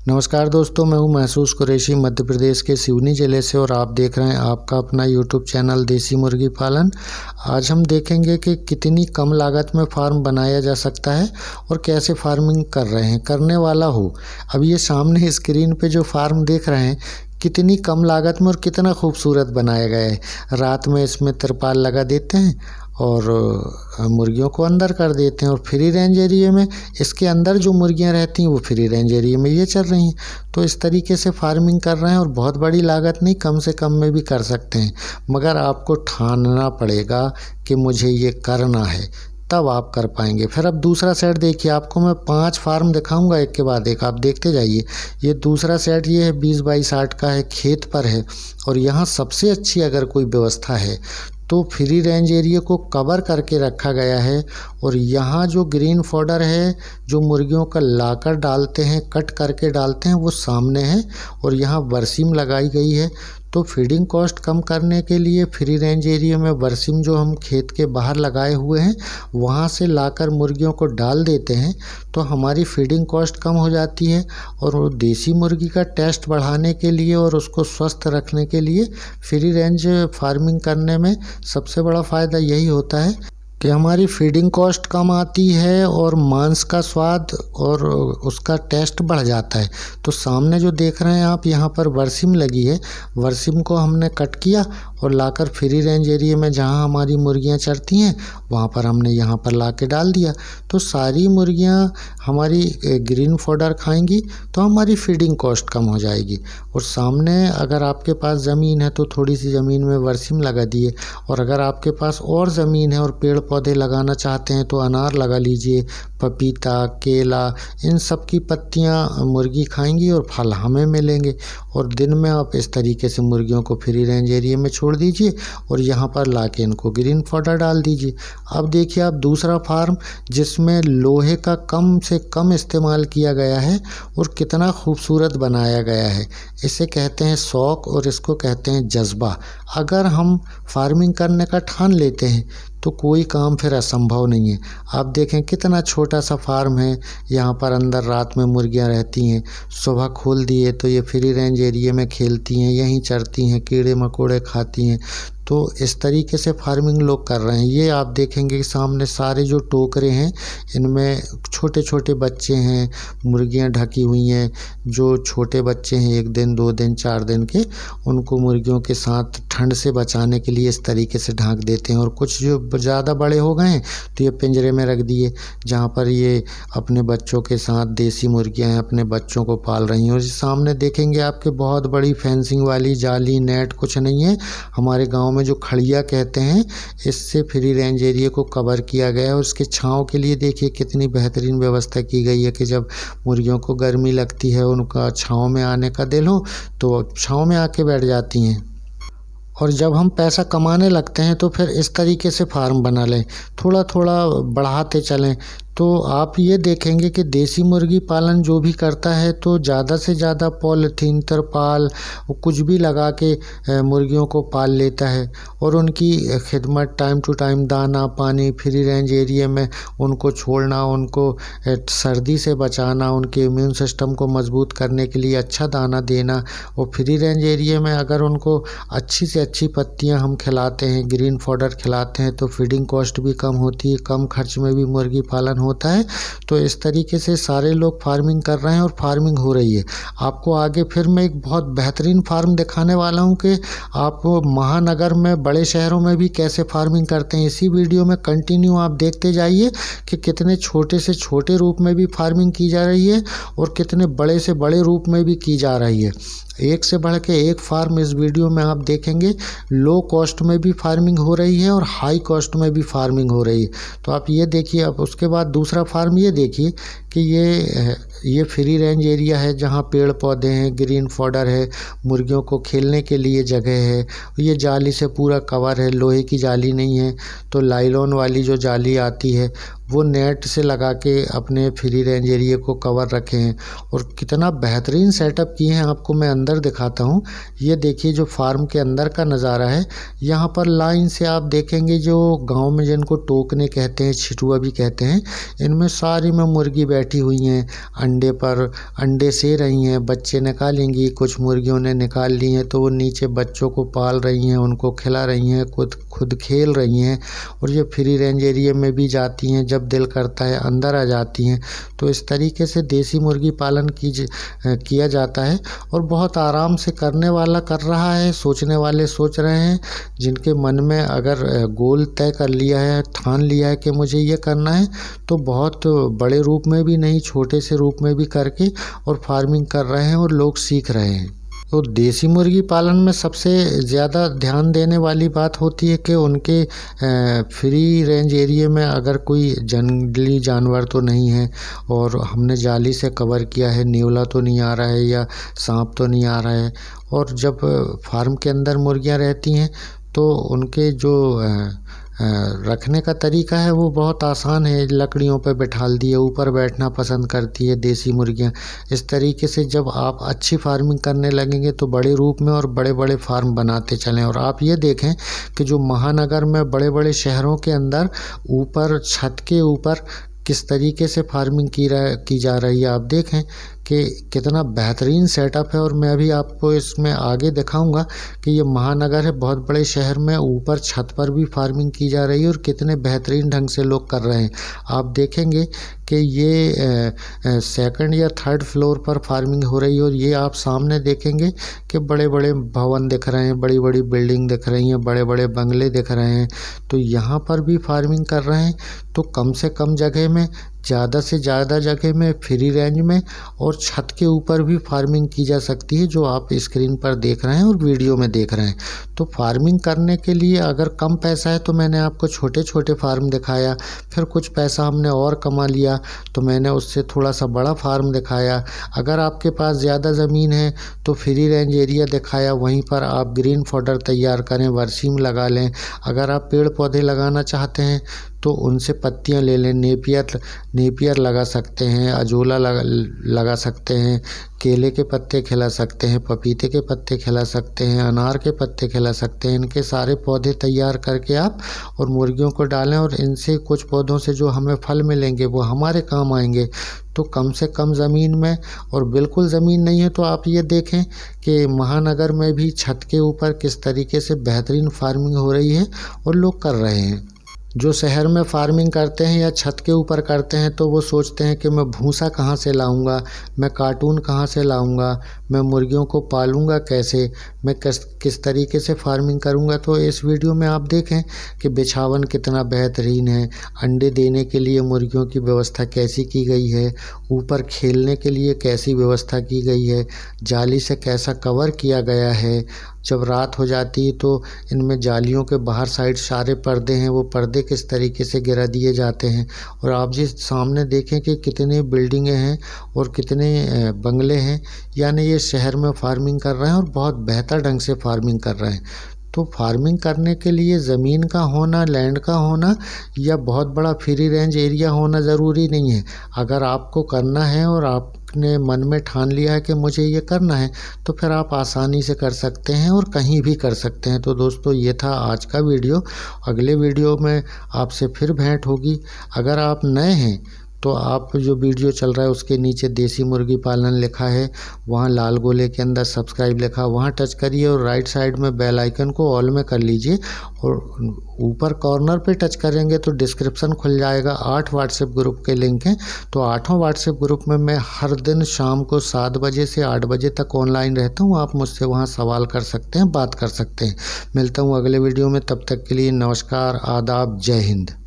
नमस्कार दोस्तों, मैं हूं महसूस कुरैशी मध्य प्रदेश के सिवनी ज़िले से और आप देख रहे हैं आपका अपना यूट्यूब चैनल देसी मुर्गी पालन। आज हम देखेंगे कि कितनी कम लागत में फार्म बनाया जा सकता है और कैसे फार्मिंग कर रहे हैं करने वाला हो। अब ये सामने स्क्रीन पे जो फार्म देख रहे हैं कितनी कम लागत में और कितना खूबसूरत बनाया गया है। रात में इसमें तिरपाल लगा देते हैं और मुर्गियों को अंदर कर देते हैं और फ्री रेंज एरिया में इसके अंदर जो मुर्गियां रहती हैं वो फ्री रेंज एरिया में ये चल रही हैं। तो इस तरीके से फार्मिंग कर रहे हैं और बहुत बड़ी लागत नहीं, कम से कम में भी कर सकते हैं, मगर आपको ठानना पड़ेगा कि मुझे ये करना है, तब आप कर पाएंगे। फिर अब दूसरा सेट देखिए, आपको मैं 5 फार्म दिखाऊंगा एक के बाद एक, आप देखते जाइए। ये दूसरा सेट ये है 20 बाई 60 का है, खेत पर है और यहाँ सबसे अच्छी अगर कोई व्यवस्था है तो फ्री रेंज एरिया को कवर करके रखा गया है। और यहाँ जो ग्रीन फॉडर है जो मुर्गियों का लाकर डालते हैं, कट करके डालते हैं, वो सामने है और यहाँ बरसीम लगाई गई है। तो फीडिंग कॉस्ट कम करने के लिए फ्री रेंज एरिया में बरसीम जो हम खेत के बाहर लगाए हुए हैं वहाँ से लाकर मुर्गियों को डाल देते हैं, तो हमारी फीडिंग कॉस्ट कम हो जाती है। और वो देसी मुर्गी का टेस्ट बढ़ाने के लिए और उसको स्वस्थ रखने के लिए फ्री रेंज फार्मिंग करने में सबसे बड़ा फ़ायदा यही होता है कि हमारी फीडिंग कॉस्ट कम आती है और मांस का स्वाद और उसका टेस्ट बढ़ जाता है। तो सामने जो देख रहे हैं आप, यहाँ पर बरसीम लगी है, बरसीम को हमने कट किया और लाकर फ्री रेंज एरिया में जहाँ हमारी मुर्गियाँ चरती हैं वहाँ पर हमने यहाँ पर ला के डाल दिया। तो सारी मुर्गियाँ हमारी ग्रीन फॉडर खाएंगी तो हमारी फीडिंग कॉस्ट कम हो जाएगी। और सामने अगर आपके पास ज़मीन है तो थोड़ी सी ज़मीन में बरसीम लगा दिए, और अगर आपके पास और ज़मीन है और पेड़ पौधे लगाना चाहते हैं तो अनार लगा लीजिए, पपीता, केला, इन सब की पत्तियां मुर्गी खाएंगी और फल हमें मिलेंगे। और दिन में आप इस तरीके से मुर्गियों को फ्री रेंज एरिया में छोड़ दीजिए और यहाँ पर लाके इनको ग्रीन फॉडर डाल दीजिए। अब देखिए आप दूसरा फार्म जिसमें लोहे का कम से कम इस्तेमाल किया गया है और कितना खूबसूरत बनाया गया है। इसे कहते हैं शौक़ और इसको कहते हैं जज्बा। अगर हम फार्मिंग करने का ठान लेते हैं तो कोई काम फिर असंभव नहीं है। आप देखें कितना छोटा सा फार्म है, यहाँ पर अंदर रात में मुर्गियाँ रहती हैं, सुबह खोल दिए तो ये फ्री रेंज एरिया में खेलती हैं, यहीं चरती हैं, कीड़े मकोड़े खाती हैं। तो इस तरीके से फार्मिंग लोग कर रहे हैं। ये आप देखेंगे कि सामने सारे जो टोकरे हैं इनमें छोटे छोटे बच्चे हैं, मुर्गियां ढकी हुई हैं। जो छोटे बच्चे हैं 1 दिन 2 दिन 4 दिन के, उनको मुर्गियों के साथ ठंड से बचाने के लिए इस तरीके से ढक देते हैं। और कुछ जो ज़्यादा बड़े हो गए हैं तो ये पिंजरे में रख दिए जहाँ पर ये अपने बच्चों के साथ, देसी मुर्गियाँ हैं, अपने बच्चों को पाल रही हैं। और सामने देखेंगे आपके बहुत बड़ी फेंसिंग वाली जाली नेट कुछ नहीं है, हमारे गाँव में जो खड़िया कहते हैं, इससे फ्री रेंज एरिया को कवर किया गया है। और उसके छांव के लिए देखिए कितनी बेहतरीन व्यवस्था की गई है कि जब मुर्गियों को गर्मी लगती है, उनका छांव में आने का दिल हो तो छांव में आके बैठ जाती हैं। और जब हम पैसा कमाने लगते हैं तो फिर इस तरीके से फार्म बना लें, थोड़ा थोड़ा बढ़ाते चलें। तो आप ये देखेंगे कि देसी मुर्गी पालन जो भी करता है तो ज़्यादा से ज़्यादा पॉलीथीन, तरपाल, कुछ भी लगा के मुर्गियों को पाल लेता है। और उनकी खिदमत टाइम टू टाइम, दाना पानी, फ्री रेंज एरिया में उनको छोड़ना, उनको सर्दी से बचाना, उनके इम्यून सिस्टम को मजबूत करने के लिए अच्छा दाना देना। और फ्री रेंज एरिया में अगर उनको अच्छी से अच्छी पत्तियां हम खिलाते हैं, ग्रीन फॉडर खिलाते हैं, तो फीडिंग कॉस्ट भी कम होती है, कम खर्च में भी मुर्गी पालन होता है। तो इस तरीके से सारे लोग फार्मिंग कर रहे हैं और फार्मिंग हो रही है। आपको आगे फिर मैं एक बहुत बेहतरीन फार्म दिखाने वाला हूं कि आप महानगर में, बड़े शहरों में भी कैसे फार्मिंग करते हैं। इसी वीडियो में कंटिन्यू आप देखते जाइए कि कितने छोटे से छोटे रूप में भी फार्मिंग की जा रही है और कितने बड़े से बड़े रूप में भी की जा रही है। एक से बढ़ के एक फार्म इस वीडियो में आप देखेंगे। लो कॉस्ट में भी फार्मिंग हो रही है और हाई कॉस्ट में भी फार्मिंग हो रही है। तो आप ये देखिए। अब उसके बाद दूसरा फार्म ये देखिए कि ये फ्री रेंज एरिया है जहाँ पेड़ पौधे हैं, ग्रीन फॉडर है, मुर्गियों को खेलने के लिए जगह है। ये जाली से पूरा कवर है, लोहे की जाली नहीं है, तो लाइलॉन वाली जो जाली आती है वो नेट से लगा के अपने फ्री रेंज एरिया को कवर रखे हैं। और कितना बेहतरीन सेटअप किए हैं, आपको मैं अंदर दिखाता हूँ। ये देखिए जो फार्म के अंदर का नज़ारा है। यहाँ पर लाइन से आप देखेंगे जो गांव में जिनको टोकने कहते हैं, छिटुआ भी कहते हैं, इनमें सारी में मुर्गी बैठी हुई हैं, अंडे पर अंडे से रही हैं, बच्चे निकालेंगी, कुछ मुर्गियों ने निकाल ली हैं तो वो नीचे बच्चों को पाल रही हैं, उनको खिला रही हैं, खुद खेल रही हैं। और ये फ्री रेंज एरिया में भी जाती हैं, जब दिल करता है अंदर आ जाती हैं। तो इस तरीके से देसी मुर्गी पालन किया जाता है और बहुत आराम से करने वाला कर रहा है, सोचने वाले सोच रहे हैं। जिनके मन में अगर गोल तय कर लिया है, ठान लिया है कि मुझे ये करना है, तो बहुत बड़े रूप में भी नहीं, छोटे से रूप में भी करके और फार्मिंग कर रहे हैं और लोग सीख रहे हैं। तो देसी मुर्गी पालन में सबसे ज़्यादा ध्यान देने वाली बात होती है कि उनके फ्री रेंज एरिया में अगर कोई जंगली जानवर तो नहीं है और हमने जाली से कवर किया है, न्योला तो नहीं आ रहा है या सांप तो नहीं आ रहा है। और जब फार्म के अंदर मुर्गियां रहती हैं तो उनके जो रखने का तरीका है वो बहुत आसान है। लकड़ियों पर बैठा दिए, ऊपर बैठना पसंद करती है देसी मुर्गियां। इस तरीके से जब आप अच्छी फार्मिंग करने लगेंगे तो बड़े रूप में और बड़े बड़े फार्म बनाते चलें। और आप ये देखें कि जो महानगर में, बड़े बड़े शहरों के अंदर ऊपर छत के ऊपर किस तरीके से फार्मिंग की जा रही है। आप देखें कि कितना बेहतरीन सेटअप है। और मैं अभी आपको इसमें आगे दिखाऊंगा कि ये महानगर है, बहुत बड़े शहर में ऊपर छत पर भी फार्मिंग की जा रही है और कितने बेहतरीन ढंग से लोग कर रहे हैं। आप देखेंगे कि ये सेकंड या थर्ड फ्लोर पर फार्मिंग हो रही है और ये आप सामने देखेंगे कि बड़े बड़े भवन दिख रहे हैं, बड़ी बड़ी बिल्डिंग दिख रही हैं, बड़े बड़े बंगले दिख रहे हैं। तो यहाँ पर भी फार्मिंग कर रहे हैं। तो कम से कम जगह में, ज़्यादा से ज़्यादा जगह में, फ्री रेंज में और छत के ऊपर भी फार्मिंग की जा सकती है, जो आप स्क्रीन पर देख रहे हैं और वीडियो में देख रहे हैं। तो फार्मिंग करने के लिए अगर कम पैसा है तो मैंने आपको छोटे छोटे फार्म दिखाया, फिर कुछ पैसा हमने और कमा लिया तो मैंने उससे थोड़ा सा बड़ा फार्म दिखाया। अगर आपके पास ज़्यादा ज़मीन है तो फ्री रेंज एरिया दिखाया, वहीं पर आप ग्रीन फॉडर तैयार करें, वर्सीम लगा लें। अगर आप पेड़ पौधे लगाना चाहते हैं तो उनसे पत्तियां ले लें, नेपियर लगा सकते हैं, अजोला लगा सकते हैं, केले के पत्ते खिला सकते हैं, पपीते के पत्ते खिला सकते हैं, अनार के पत्ते खिला सकते हैं। इनके सारे पौधे तैयार करके आप और मुर्गियों को डालें और इनसे कुछ पौधों से जो हमें फल मिलेंगे वो हमारे काम आएंगे। तो कम से कम ज़मीन में, और बिल्कुल ज़मीन नहीं है तो आप ये देखें कि महानगर में भी छत के ऊपर किस तरीके से बेहतरीन फार्मिंग हो रही है और लोग कर रहे हैं। जो शहर में फार्मिंग करते हैं या छत के ऊपर करते हैं तो वो सोचते हैं कि मैं भूसा कहाँ से लाऊंगा, मैं कार्टून कहाँ से लाऊंगा, मैं मुर्गियों को पालूंगा कैसे, मैं किस तरीके से फार्मिंग करूंगा। तो इस वीडियो में आप देखें कि बिछावन कितना बेहतरीन है, अंडे देने के लिए मुर्गियों की व्यवस्था कैसी की गई है, ऊपर खेलने के लिए कैसी व्यवस्था की गई है, जाली से कैसा कवर किया गया है। जब रात हो जाती है तो इनमें जालियों के बाहर साइड सारे पर्दे हैं, वो पर्दे किस तरीके से गिरा दिए जाते हैं। और आप जिस सामने देखें कि कितने बिल्डिंगें हैं और कितने बंगले हैं, यानी ये शहर में फार्मिंग कर रहे हैं और बहुत बेहतर ढंग से फार्मिंग कर रहे हैं। तो फार्मिंग करने के लिए ज़मीन का होना, लैंड का होना या बहुत बड़ा फ्री रेंज एरिया होना ज़रूरी नहीं है। अगर आपको करना है और आपने मन में ठान लिया है कि मुझे ये करना है तो फिर आप आसानी से कर सकते हैं और कहीं भी कर सकते हैं। तो दोस्तों, ये था आज का वीडियो। अगले वीडियो में आपसे फिर भेंट होगी। अगर आप नए हैं तो आप जो वीडियो चल रहा है उसके नीचे देसी मुर्गी पालन लिखा है, वहाँ लाल गोले के अंदर सब्सक्राइब लिखा, वहाँ टच करिए और राइट साइड में बेल आइकन को ऑल में कर लीजिए। और ऊपर कॉर्नर पे टच करेंगे तो डिस्क्रिप्शन खुल जाएगा। 8 व्हाट्सएप ग्रुप के लिंक हैं। तो 8 व्हाट्सएप ग्रुप में मैं हर दिन शाम को 7 बजे से 8 बजे तक ऑनलाइन रहता हूँ। आप मुझसे वहाँ सवाल कर सकते हैं, बात कर सकते हैं। मिलता हूँ अगले वीडियो में, तब तक के लिए नमस्कार, आदाब, जय हिंद।